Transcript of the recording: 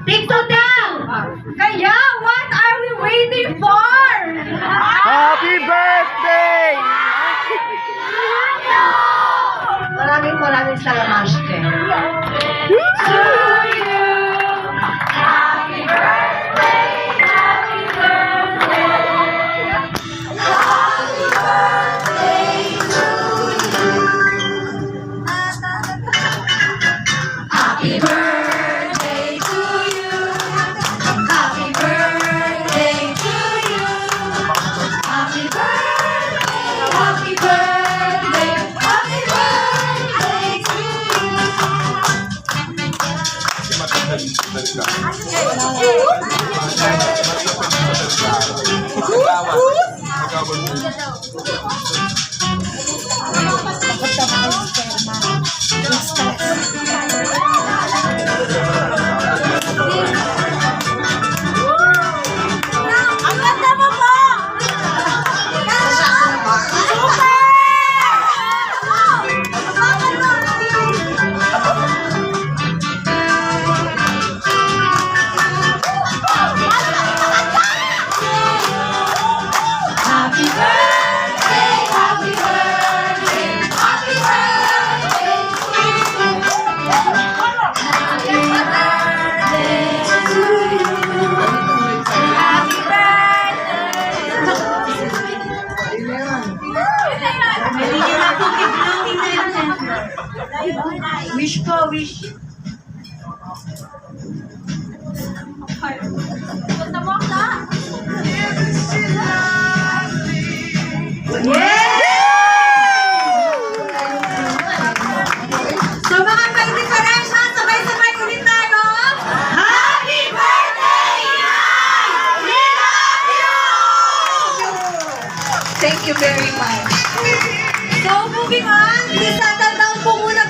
Take two down! Kaya, what are we waiting for? Happy birthday! Maraming salamat. Happy birthday to you. Happy birthday to you. Happy birthday, happy birthday, happy birthday to Ang ganda mo po! Happy birthday, happy birthday, happy birthday to you. Happy birthday to you. Happy birthday. Wish ko, wish. So mga ka-difference, sabay-sabay ulit tayo. Happy birthday! We love you! Thank you very much. So moving on, please settle down po muna